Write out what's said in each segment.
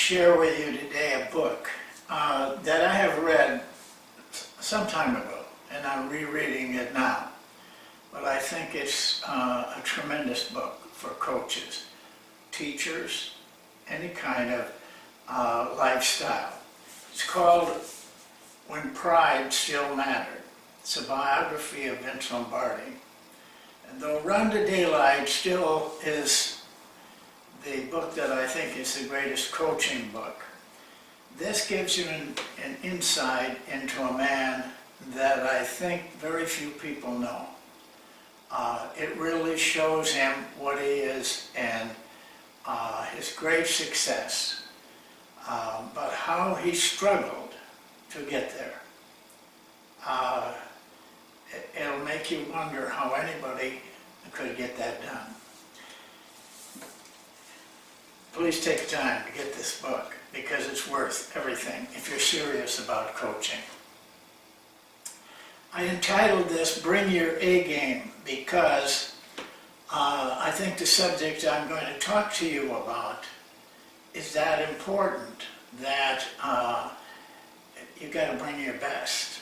share with you today a book that I have read some time ago, and I'm rereading it now. But I think it's a tremendous book for coaches, teachers, any kind of lifestyle. It's called When Pride Still Mattered. It's a biography of Vince Lombardi. And though Run to Daylight still is the book that I think is the greatest coaching book, this gives you an insight into a man that I think very few people know. It really shows him what he is and his great success, but how he struggled to get there. It'll make you wonder how anybody could get that done. Please take time to get this book because it's worth everything if you're serious about coaching. I entitled this Bring Your A Game because I think the subject I'm going to talk to you about is that important that you got to bring your best.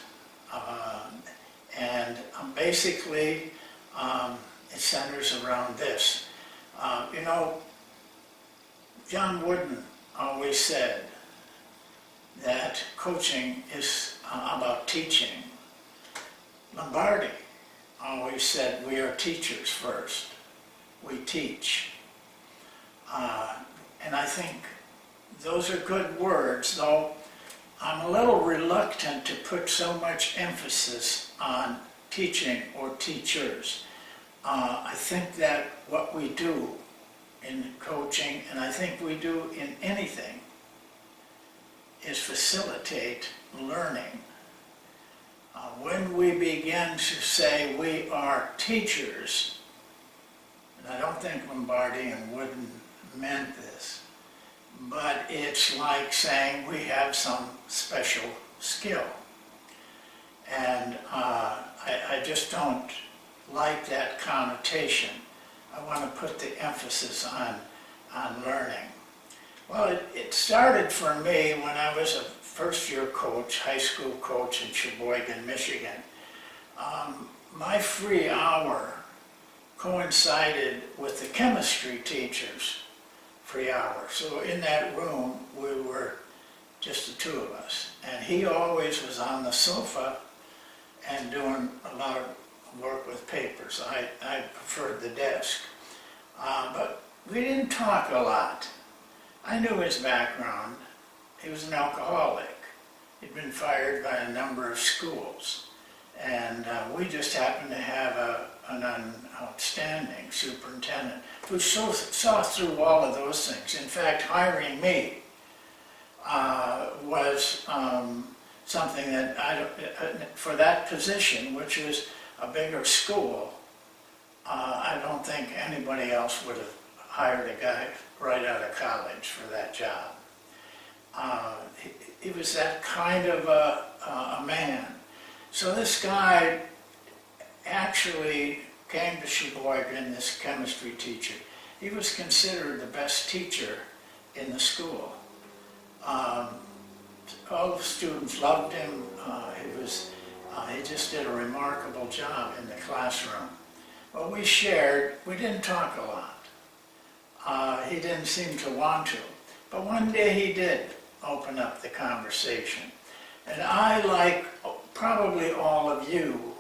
And basically it centers around this. John Wooden always said that coaching is about teaching. Lombardi always said we are teachers first. We teach. And I think those are good words, though I'm a little reluctant to put so much emphasis on teaching or teachers. I think that what we do in coaching, and I think we do in anything, is facilitate learning. When we begin to say we are teachers, and I don't think Lombardi and Wooden meant this, but it's like saying we have some special skill. And I just don't like that connotation. I want to put the emphasis on learning. Well, it started for me when I was a first-year coach, high school coach in Sheboygan, Michigan. My free hour coincided with the chemistry teacher's free hour. So in that room, we were just the two of us. And he always was on the sofa and doing a lot of work with papers. I preferred the desk. But we didn't talk a lot. I knew his background. He was an alcoholic. He'd been fired by a number of schools. And we just happened to have an outstanding superintendent who saw through all of those things. In fact, hiring me was something that for that position, which was a bigger school, I don't think anybody else would have hired a guy right out of college for that job. He was that kind of a man. So this guy actually came to Sheboygan, this chemistry teacher. He was considered the best teacher in the school. All the students loved him. He just did a remarkable job in the classroom. Well, we didn't talk a lot. He didn't seem to want to. But one day he did open up the conversation. And I, like probably all of you,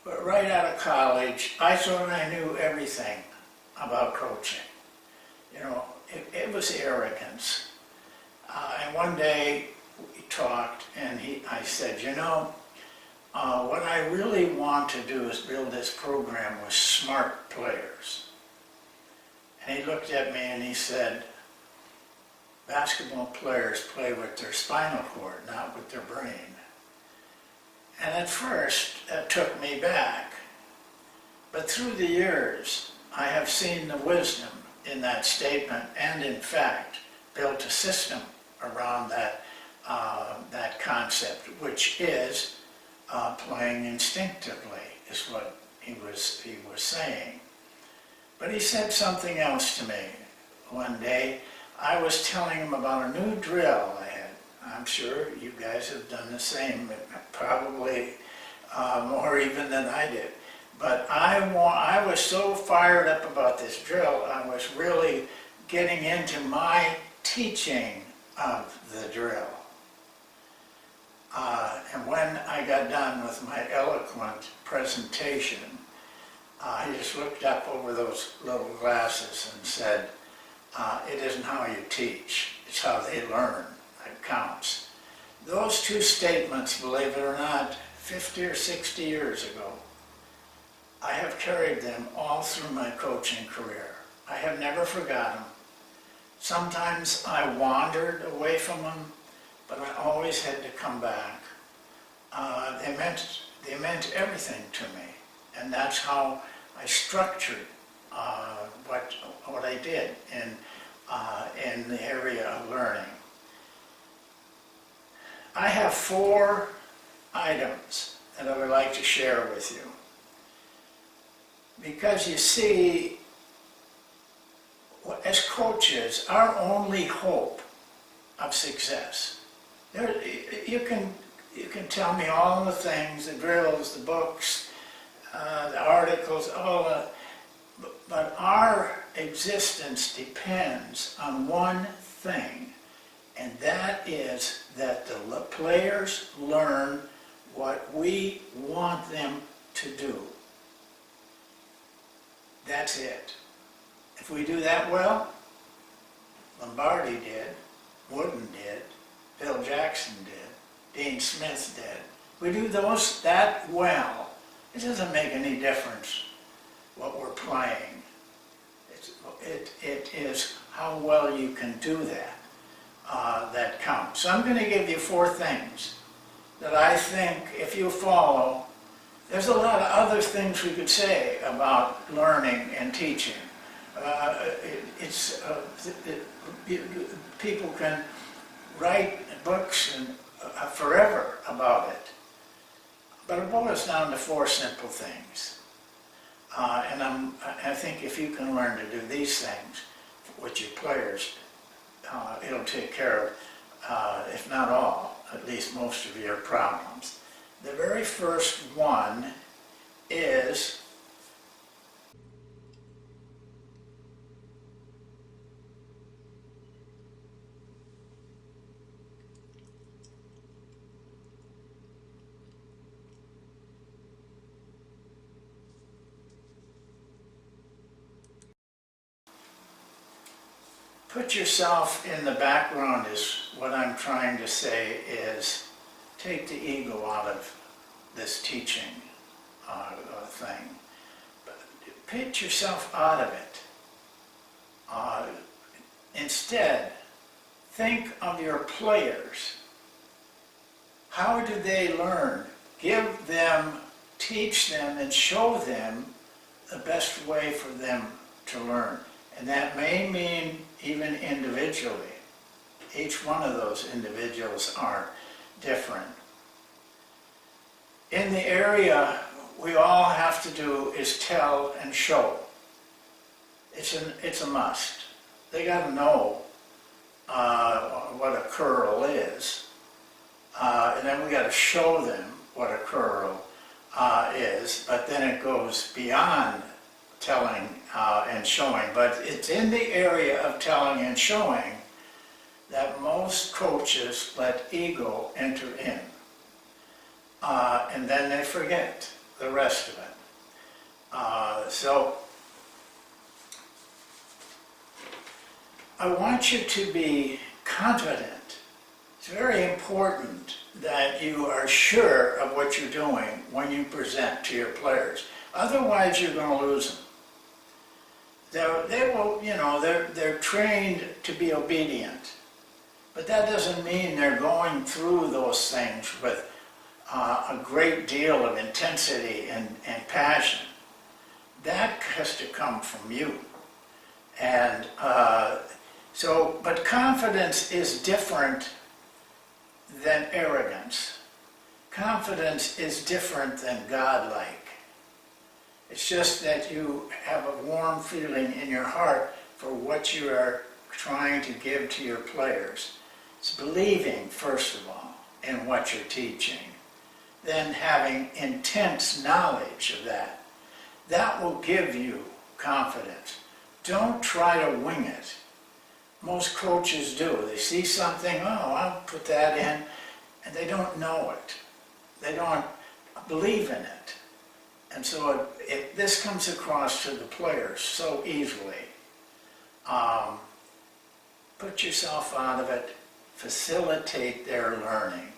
but right out of college, I thought I knew everything about coaching. It was arrogance. And one day we talked, and I said, what I really want to do is build this program with smart players. And he looked at me and he said, basketball players play with their spinal cord, not with their brain. And at first, that took me back. But through the years, I have seen the wisdom in that statement and, in fact, built a system around that concept, which is playing instinctively, is what he was saying. But he said something else to me one day. I was telling him about a new drill I had. I'm sure you guys have done the same, probably more even than I did. But I was so fired up about this drill, I was really getting into my teaching of the drill. And when I got done with my eloquent presentation, he just looked up over those little glasses and said, it isn't how you teach, it's how they learn that counts. Those two statements, believe it or not, 50 or 60 years ago, I have carried them all through my coaching career. I have never forgotten them. Sometimes I wandered away from them, but I always had to come back. They meant everything to me, and that's how I structured what I did in the area of learning. I have 4 items that I would like to share with you. Because you see, as coaches, our only hope of success, you can tell me all the things, the drills, the books, the articles, but our existence depends on one thing, and that is that the players learn what we want them to do. That's it. If we do that well, Lombardi did, Wooden did, Bill Jackson did, Dean Smith did. We do that well, it doesn't make any difference what we're playing. It is how well you can do that that counts. So I'm going to give you 4 things that I think if you follow. There's a lot of other things we could say about learning and teaching. People can write books and forever about it, but it boils down to 4 simple things. And I think if you can learn to do these things with your players, it'll take care of, if not all, at least most of your problems. The very first one is put yourself in the background is what I'm trying to say is take the ego out of this teaching thing. But put yourself out of it. Instead, think of your players. How do they learn? Give them, teach them, and show them the best way for them to learn. And that may mean even individually. Each one of those individuals are different. In the area, we all have to do is tell and show. It's a must. They got to know what a curl is, and then we got to show them what a curl is. But then it goes beyond telling and showing. But it's in the area of telling and showing that most coaches let ego enter in. And then they forget the rest of it. So I want you to be confident. It's very important that you are sure of what you're doing when you present to your players. Otherwise, you're going to lose them. They will, they're trained to be obedient. But that doesn't mean they're going through those things with a great deal of intensity and passion. That has to come from you. And but confidence is different than arrogance. Confidence is different than godlike. It's just that you have a warm feeling in your heart for what you are trying to give to your players is believing, first of all, in what you're teaching, then having intense knowledge of that. That will give you confidence. Don't try to wing it. Most coaches do. They see something, oh, I'll put that in, and they don't know it. They don't believe in it. And so this comes across to the players so easily. Put yourself out of it, facilitate their learning.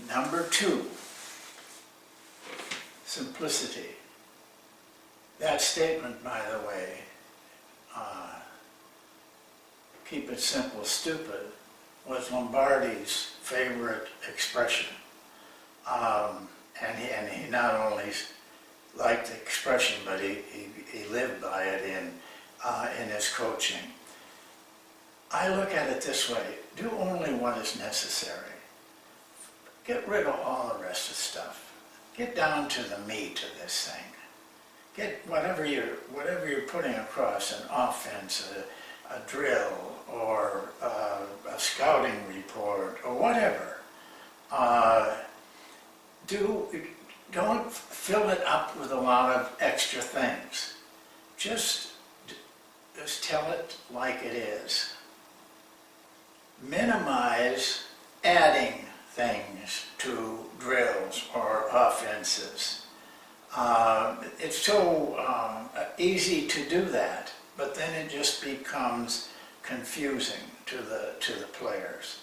Number 2, simplicity. That statement, by the way, keep it simple, stupid, was Lombardi's favorite expression. And he not only liked the expression, but he lived by it in his coaching. I look at it this way: do only what is necessary. Get rid of all the rest of the stuff. Get down to the meat of this thing. Get whatever you're putting across, an offense, a drill, or a scouting report, or whatever. Don't fill it up with a lot of extra things. Just tell it like it is. Minimize adding things to drills or offenses. It's so easy to do that, but then it just becomes confusing to the players.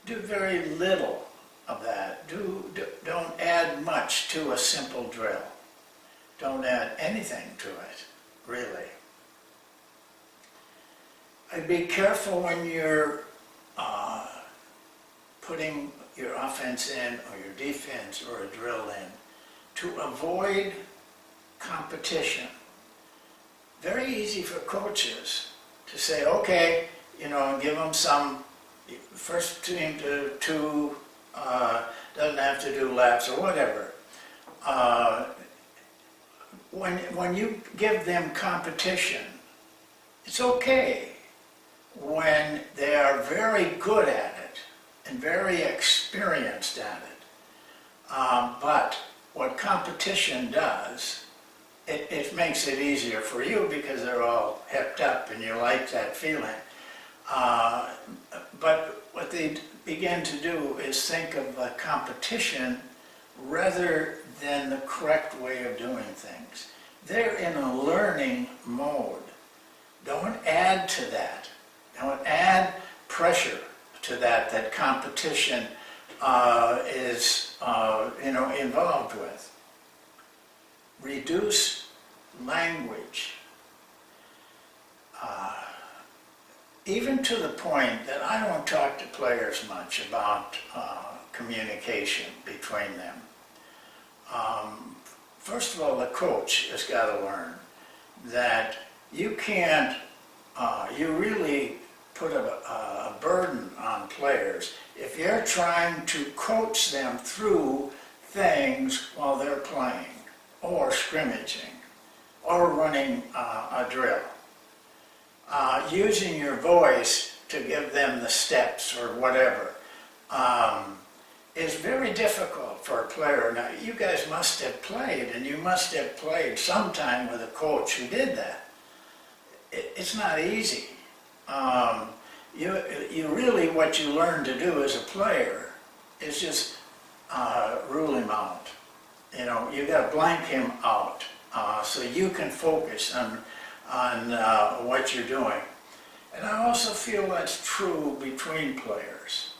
Do very little of that. Don't add much to a simple drill. Don't add anything to it, really. I'd be careful when you're putting your offense in, or your defense, or a drill in, to avoid competition. Very easy for coaches to say, okay, give them some, first team to 2, doesn't have to do laps or whatever. When you give them competition, it's okay when they are very good at it and very experienced at it. But what competition does, it makes it easier for you because they're all hepped up and you like that feeling. But what they begin to do is think of a competition rather than the correct way of doing things. They're in a learning mode. Don't add to that. Don't add pressure to that competition is involved with. Reduce language. Even to the point that I don't talk to players much about communication between them. First of all, the coach has got to learn that you can't, you really put a burden on players if you're trying to coach them through things while they're playing, or scrimmaging, or running a drill. Using your voice to give them the steps or whatever is very difficult for a player. Now, you guys must have played, and you must have played sometime with a coach who did that. It's not easy. You really, what you learn to do as a player is just rule him out. You got to blank him out so you can focus on what you're doing. And I also feel that's true between players.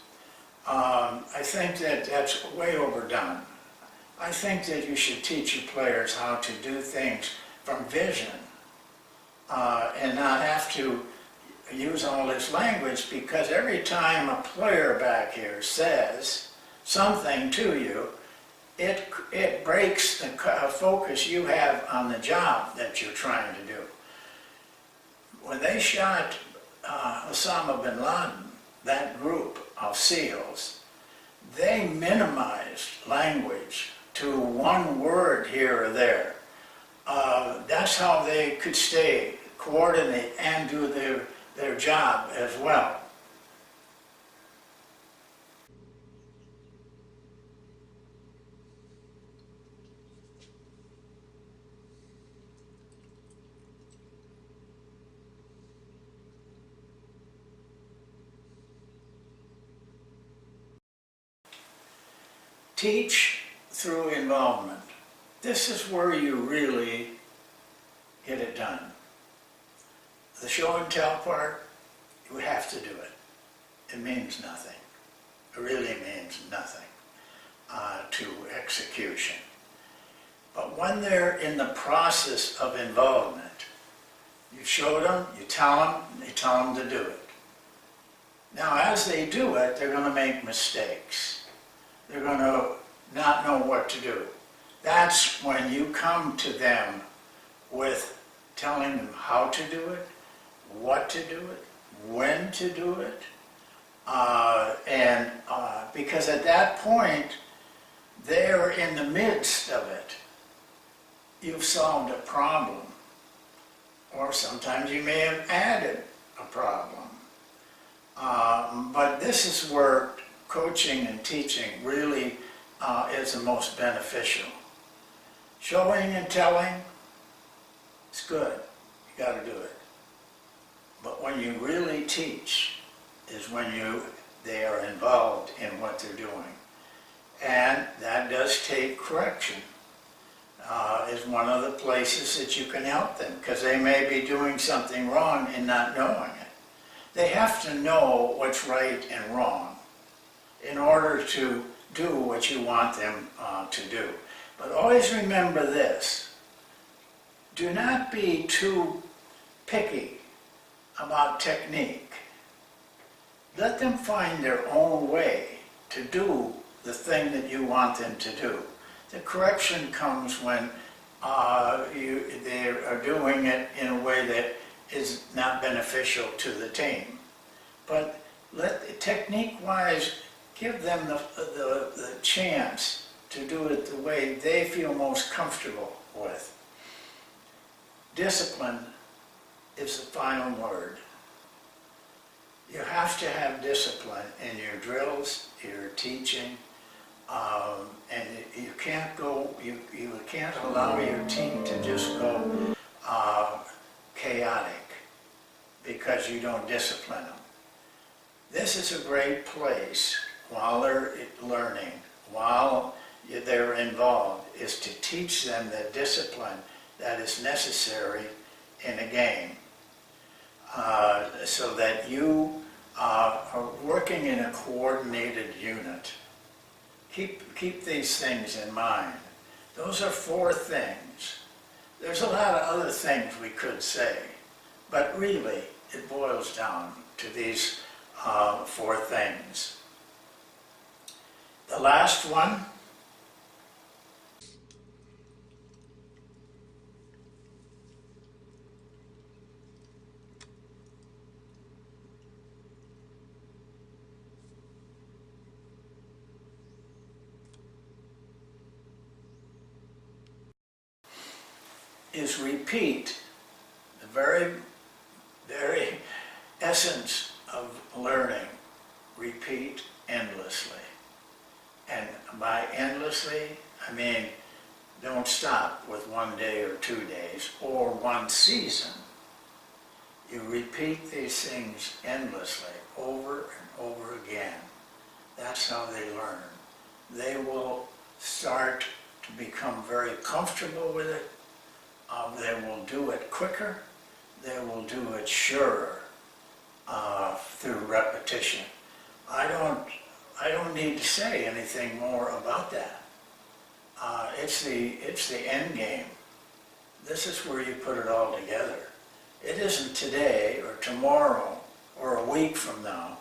I think that that's way overdone. I think that you should teach your players how to do things from vision and not have to use all this language, because every time a player back here says something to you, it breaks the focus you have on the job that you're trying to do. When they shot Osama bin Laden, that group of SEALs, they minimized language to one word here or there. That's how they could stay, coordinate, and do their job as well. Teach through involvement. This is where you really get it done. The show and tell part, you have to do it. It means nothing. It really means nothing to execution. But when they're in the process of involvement, you show them, you tell them to do it. Now, as they do it, they're going to make mistakes. They're going to not know what to do. That's when you come to them with telling them how to do it, what to do it, when to do it, because at that point, they're in the midst of it. You've solved a problem, or sometimes you may have added a problem. But this is where coaching and teaching really is the most beneficial. Showing and telling, it's good. You got to do it. But when you really teach is when they are involved in what they're doing. And that does take correction. Is one of the places that you can help them, because they may be doing something wrong and not knowing it. They have to know what's right and wrong in order to do what you want them to do. But always remember this: do not be too picky about technique. Let them find their own way to do the thing that you want them to do. The correction comes when they are doing it in a way that is not beneficial to the team. But technique-wise, give them the chance to do it the way they feel most comfortable with. Discipline is the final word. You have to have discipline in your drills, your teaching, and you can't allow your team to just go chaotic because you don't discipline them. This is a great place while they're learning, while they're involved, is to teach them the discipline that is necessary in a game, so that you are working in a coordinated unit. Keep these things in mind. Those are 4 things. There's a lot of other things we could say, but really it boils down to these 4 things. The last one is repeat. The very, very essence of learning. Repeat endlessly. And by endlessly, I mean don't stop with 1 day or 2 days or 1 season. You repeat these things endlessly over and over again. That's how they learn. They will start to become very comfortable with it. They will do it quicker. They will do it surer through repetition. I don't need to say anything more about that. It's the end game. This is where you put it all together. It isn't today or tomorrow or a week from now.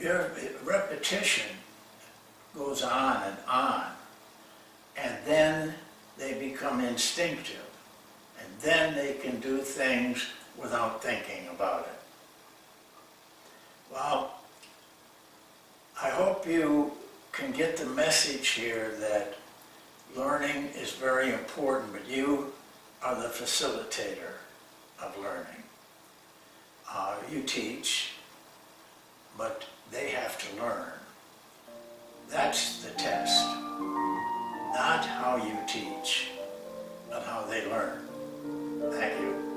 Your repetition goes on, and then they become instinctive, and then they can do things without thinking about it. Well, I hope you can get the message here that learning is very important, but you are the facilitator of learning. You teach, but they have to learn. That's the test. Not how you teach, but how they learn. Thank you.